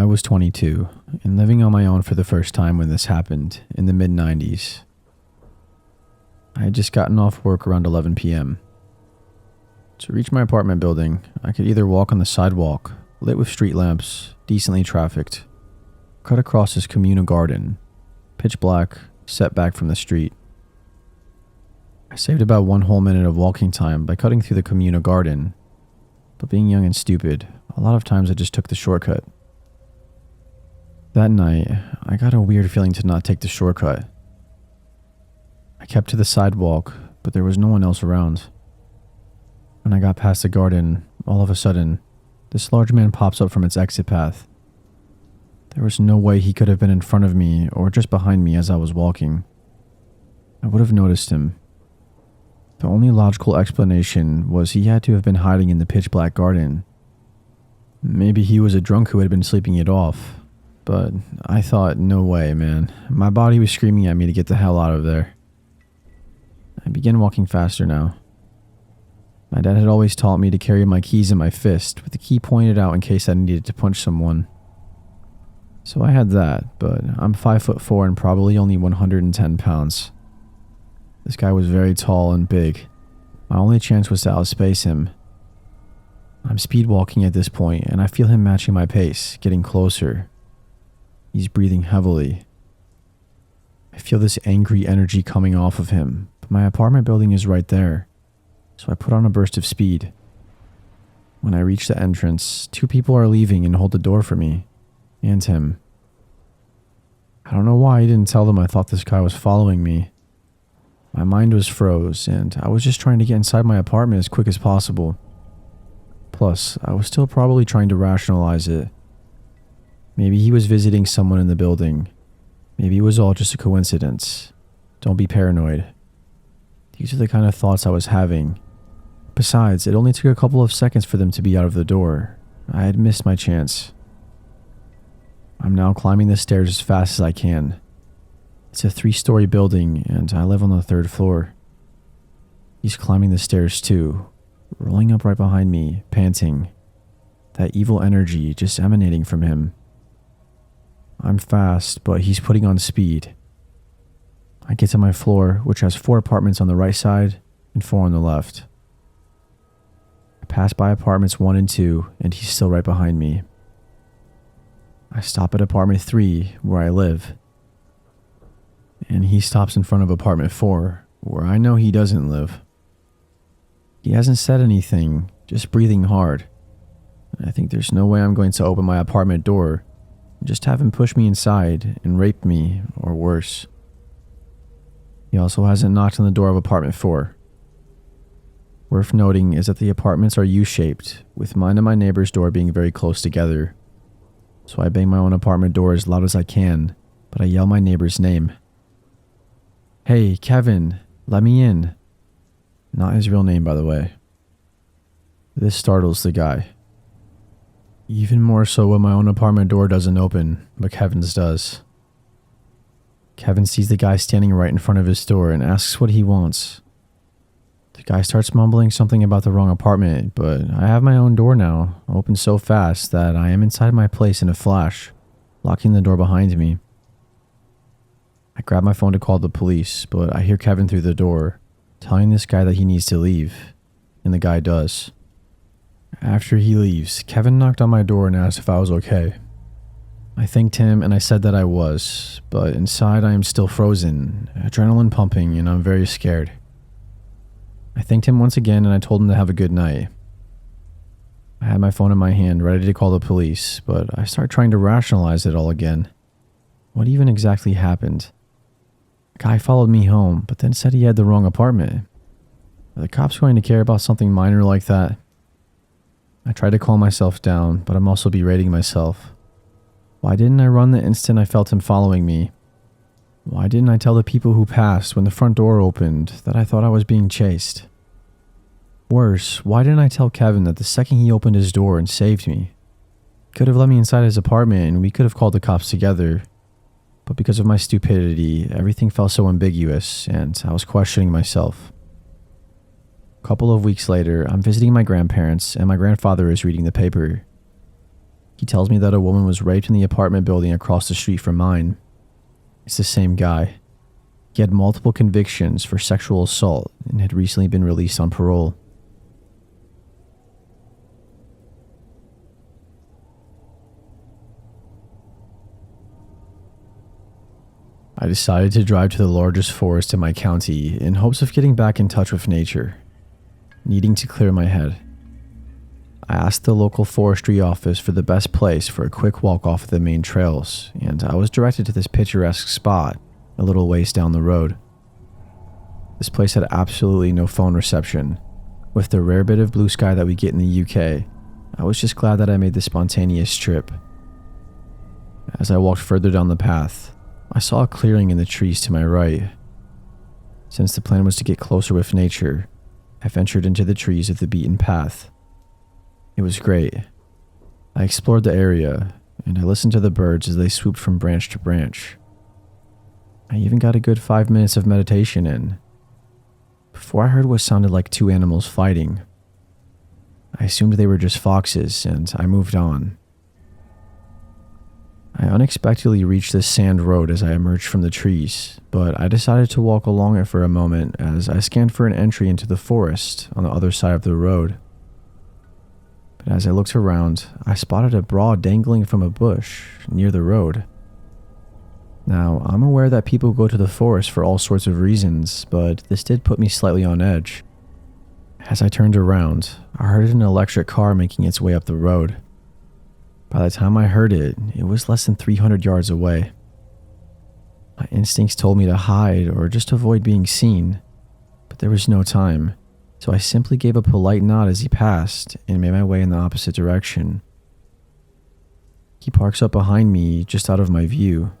I was 22 and living on my own for the first time when this happened in the mid-90s. I had just gotten off work around 11 p.m. To reach my apartment building, I could either walk on the sidewalk, lit with street lamps, decently trafficked, cut across this communal garden, pitch black, set back from the street. I saved about 1 whole minute of walking time by cutting through the communal garden, but being young and stupid, a lot of times I just took the shortcut. That night, I got a weird feeling to not take the shortcut. I kept to the sidewalk, but there was no one else around. When I got past the garden, all of a sudden, this large man pops up from its exit path. There was no way he could have been in front of me or just behind me as I was walking. I would have noticed him. The only logical explanation was he had to have been hiding in the pitch black garden. Maybe he was a drunk who had been sleeping it off, but I thought, no way, man. My body was screaming at me to get the hell out of there. I began walking faster now. My dad had always taught me to carry my keys in my fist, with the key pointed out in case I needed to punch someone. So I had that, but I'm 5'4" and probably only 110 pounds. This guy was very tall and big. My only chance was to outspace him. I'm speed walking at this point, and I feel him matching my pace, getting closer. He's breathing heavily. I feel this angry energy coming off of him, but my apartment building is right there, so I put on a burst of speed. When I reach the entrance, 2 people are leaving and hold the door for me, and him. I don't know why I didn't tell them I thought this guy was following me. My mind was froze, and I was just trying to get inside my apartment as quick as possible. Plus, I was still probably trying to rationalize it. Maybe he was visiting someone in the building. Maybe it was all just a coincidence. Don't be paranoid. These are the kind of thoughts I was having. Besides, it only took a couple of seconds for them to be out of the door. I had missed my chance. I'm now climbing the stairs as fast as I can. It's a 3-story building, and I live on the 3rd floor. He's climbing the stairs too, rolling up right behind me, panting. That evil energy just emanating from him. I'm fast, but he's putting on speed. I get to my floor, which has 4 apartments on the right side and 4 on the left. I pass by apartments 1 and 2, and he's still right behind me. I stop at apartment 3, where I live. And he stops in front of apartment 4, where I know he doesn't live. He hasn't said anything, just breathing hard. I think there's no way I'm going to open my apartment door and just have him push me inside and rape me, or worse. He also hasn't knocked on the door of apartment 4. Worth noting is that the apartments are U-shaped, with mine and my neighbor's door being very close together. So I bang my own apartment door as loud as I can, but I yell my neighbor's name. "Hey, Kevin, let me in." Not his real name, by the way. This startles the guy. Even more so when my own apartment door doesn't open, but Kevin's does. Kevin sees the guy standing right in front of his door and asks what he wants. The guy starts mumbling something about the wrong apartment, but I have my own door now, open so fast that I am inside my place in a flash, locking the door behind me. I grab my phone to call the police, but I hear Kevin through the door, telling this guy that he needs to leave, and the guy does. After he leaves, Kevin knocked on my door and asked if I was okay. I thanked him and I said that I was, but inside I am still frozen, adrenaline pumping, and I'm very scared. I thanked him once again and I told him to have a good night. I had my phone in my hand, ready to call the police, but I start trying to rationalize it all again. What even exactly happened? The guy followed me home, but then said he had the wrong apartment. Are the cops going to care about something minor like that? I tried to calm myself down, but I'm also berating myself. Why didn't I run the instant I felt him following me? Why didn't I tell the people who passed when the front door opened that I thought I was being chased? Worse, why didn't I tell Kevin that the second he opened his door and saved me? He could have let me inside his apartment and we could have called the cops together. But because of my stupidity, everything felt so ambiguous and I was questioning myself. A couple of weeks later, I'm visiting my grandparents and my grandfather is reading the paper. He tells me that a woman was raped in the apartment building across the street from mine. It's the same guy. He had multiple convictions for sexual assault and had recently been released on parole. I decided to drive to the largest forest in my county in hopes of getting back in touch with nature, needing to clear my head. I asked the local forestry office for the best place for a quick walk off of the main trails, and I was directed to this picturesque spot a little ways down the road. This place had absolutely no phone reception. With the rare bit of blue sky that we get in the UK, I was just glad that I made the spontaneous trip. As I walked further down the path, I saw a clearing in the trees to my right. Since the plan was to get closer with nature, I ventured into the trees of the beaten path. It was great. I explored the area, and I listened to the birds as they swooped from branch to branch. I even got a good 5 minutes of meditation in, before I heard what sounded like two animals fighting. I assumed they were just foxes, and I moved on. I unexpectedly reached this sand road as I emerged from the trees, but I decided to walk along it for a moment as I scanned for an entry into the forest on the other side of the road. But as I looked around, I spotted a bra dangling from a bush near the road. Now, I'm aware that people go to the forest for all sorts of reasons, but this did put me slightly on edge. As I turned around, I heard an electric car making its way up the road. By the time I heard it, it was less than 300 yards away. My instincts told me to hide or just avoid being seen, but there was no time, so I simply gave a polite nod as he passed and made my way in the opposite direction. He parks up behind me, just out of my view.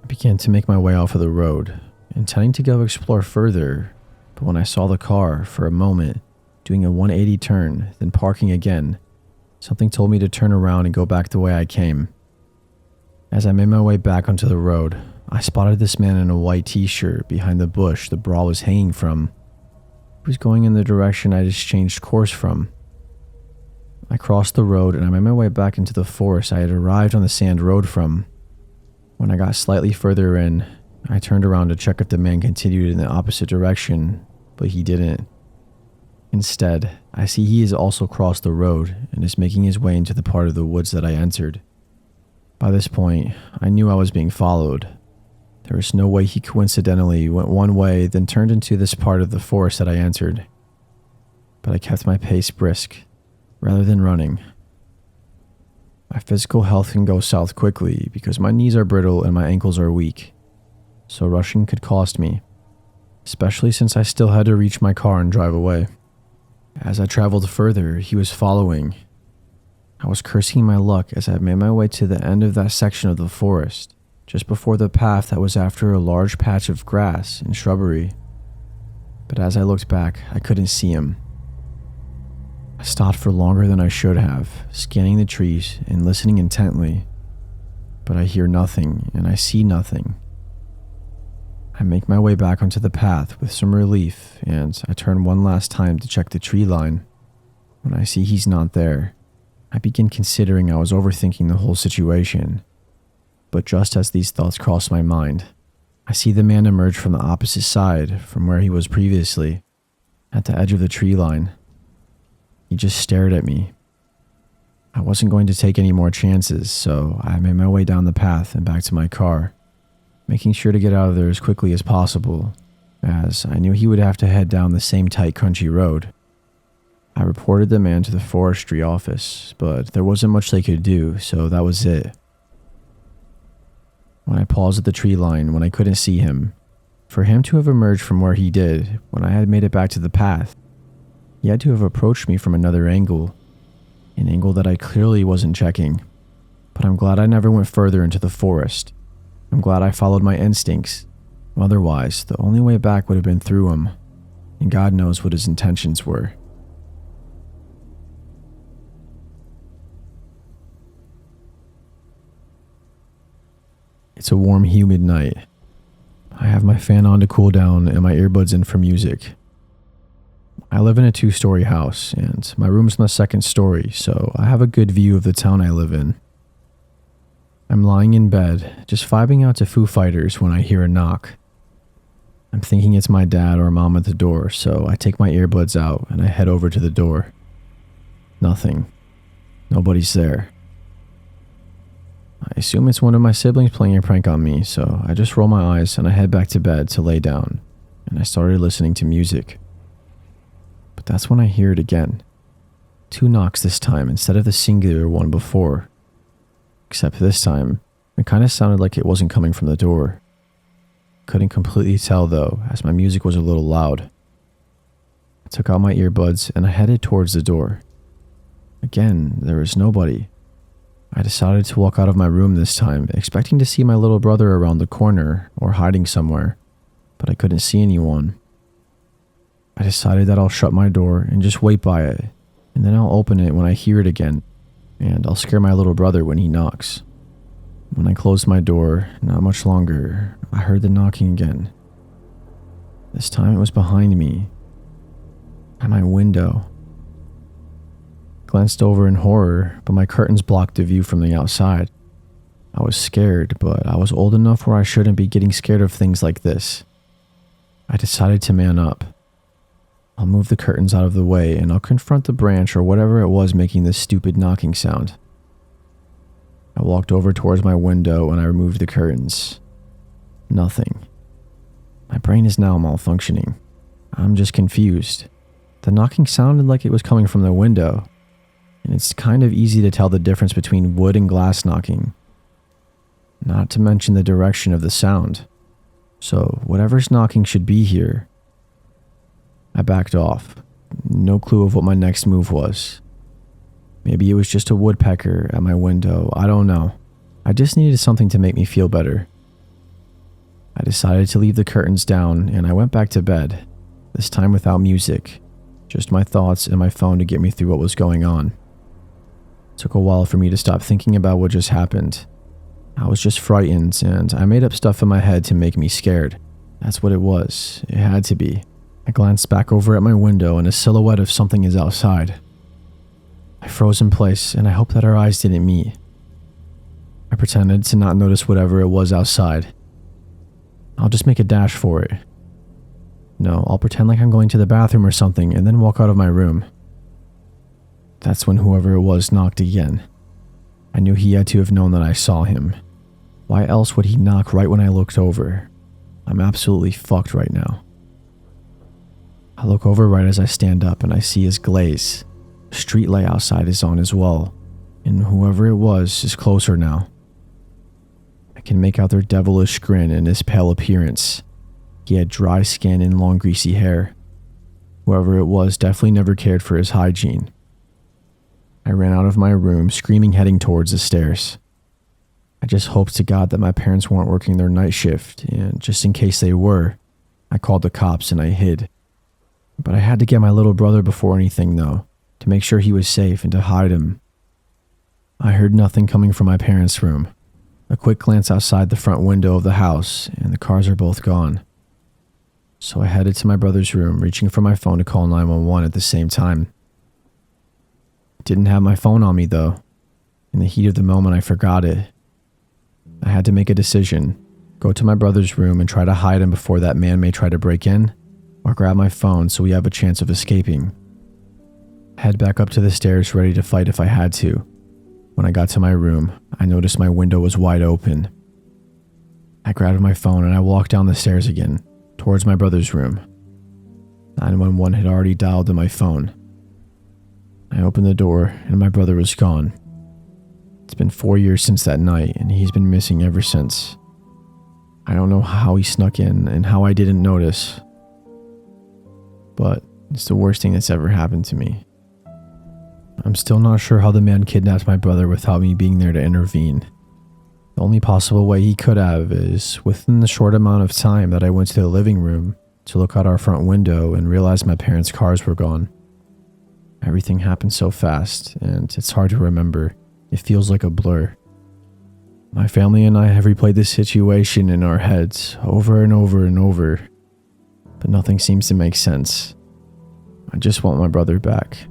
I began to make my way off of the road, intending to go explore further, but when I saw the car, for a moment, doing a 180 turn, then parking again, something told me to turn around and go back the way I came. As I made my way back onto the road, I spotted this man in a white t-shirt behind the bush the bra was hanging from. He was going in the direction I just changed course from. I crossed the road and I made my way back into the forest I had arrived on the sand road from. When I got slightly further in, I turned around to check if the man continued in the opposite direction, but he didn't. Instead, I see he has also crossed the road and is making his way into the part of the woods that I entered. By this point, I knew I was being followed. There was no way he coincidentally went one way, then turned into this part of the forest that I entered. But I kept my pace brisk, rather than running. My physical health can go south quickly because my knees are brittle and my ankles are weak, so rushing could cost me, especially since I still had to reach my car and drive away. As I traveled further, he was following. I was cursing my luck as I made my way to the end of that section of the forest, just before the path that was after a large patch of grass and shrubbery. But as I looked back, I couldn't see him. I stopped for longer than I should have, scanning the trees and listening intently, but I hear nothing and I see nothing. I make my way back onto the path with some relief, and I turn one last time to check the tree line. When I see he's not there, I begin considering I was overthinking the whole situation. But just as these thoughts cross my mind, I see the man emerge from the opposite side from where he was previously, at the edge of the tree line. He just stared at me. I wasn't going to take any more chances, so I made my way down the path and back to my car, making sure to get out of there as quickly as possible, as I knew he would have to head down the same tight country road. I reported the man to the forestry office, but there wasn't much they could do, so that was it. When I paused at the tree line when I couldn't see him, for him to have emerged from where he did when I had made it back to the path, he had to have approached me from another angle, an angle that I clearly wasn't checking. But I'm glad I never went further into the forest. I'm glad I followed my instincts. Otherwise, the only way back would have been through him, and God knows what his intentions were. It's a warm, humid night. I have my fan on to cool down and my earbuds in for music. I live in a 2-story house, and my room's on the 2nd story, so I have a good view of the town I live in. I'm lying in bed, just vibing out to Foo Fighters when I hear a knock. I'm thinking it's my dad or mom at the door, so I take my earbuds out and I head over to the door. Nothing. Nobody's there. I assume it's one of my siblings playing a prank on me, so I just roll my eyes and I head back to bed to lay down, and I started listening to music. But that's when I hear it again. 2 knocks this time instead of the singular one before. Except this time, it kind of sounded like it wasn't coming from the door. Couldn't completely tell though, as my music was a little loud. I took out my earbuds and I headed towards the door. Again, there was nobody. I decided to walk out of my room this time, expecting to see my little brother around the corner or hiding somewhere, but I couldn't see anyone. I decided that I'll shut my door and just wait by it, and then I'll open it when I hear it again, and I'll scare my little brother when he knocks. When I closed my door, not much longer, I heard the knocking again. This time it was behind me, at my window. Glanced over in horror, but my curtains blocked the view from the outside. I was scared, but I was old enough where I shouldn't be getting scared of things like this. I decided to man up. I'll move the curtains out of the way and I'll confront the branch or whatever it was making this stupid knocking sound. I walked over towards my window and I removed the curtains. Nothing. My brain is now malfunctioning. I'm just confused. The knocking sounded like it was coming from the window, and it's kind of easy to tell the difference between wood and glass knocking. Not to mention the direction of the sound. So whatever's knocking should be here. I backed off. No clue of what my next move was. Maybe it was just a woodpecker at my window, I don't know. I just needed something to make me feel better. I decided to leave the curtains down and I went back to bed, this time without music, just my thoughts and my phone to get me through what was going on. It took a while for me to stop thinking about what just happened. I was just frightened and I made up stuff in my head to make me scared. That's what it was. It had to be. I glanced back over at my window and a silhouette of something is outside. I froze in place and I hoped that our eyes didn't meet. I pretended to not notice whatever it was outside. I'll just make a dash for it. No, I'll pretend like I'm going to the bathroom or something and then walk out of my room. That's when whoever it was knocked again. I knew he had to have known that I saw him. Why else would he knock right when I looked over? I'm absolutely fucked right now. I look over right as I stand up and I see his glaze. The street light outside is on as well, and whoever it was is closer now. I can make out their devilish grin and his pale appearance. He had dry skin and long greasy hair. Whoever it was definitely never cared for his hygiene. I ran out of my room, screaming, heading towards the stairs. I just hoped to God that my parents weren't working their night shift, and just in case they were, I called the cops and I hid. But I had to get my little brother before anything though, to make sure he was safe and to hide him. I heard nothing coming from my parents' room. A quick glance outside the front window of the house, and the cars are both gone. So I headed to my brother's room, reaching for my phone to call 911 at the same time. Didn't have my phone on me though. In the heat of the moment, I forgot it. I had to make a decision. Go to my brother's room and try to hide him before that man may try to break in, or grab my phone so we have a chance of escaping. Head back up to the stairs ready to fight if I had to. When I got to my room, I noticed my window was wide open. I grabbed my phone and I walked down the stairs again, towards my brother's room. 911 had already dialed to my phone. I opened the door and my brother was gone. It's been 4 years since that night and he's been missing ever since. I don't know how he snuck in and how I didn't notice. But it's the worst thing that's ever happened to me. I'm still not sure how the man kidnapped my brother without me being there to intervene. The only possible way he could have is within the short amount of time that I went to the living room to look out our front window and realize my parents' cars were gone. Everything happened so fast, and it's hard to remember. It feels like a blur. My family and I have replayed this situation in our heads over and over and over, but nothing seems to make sense. I just want my brother back.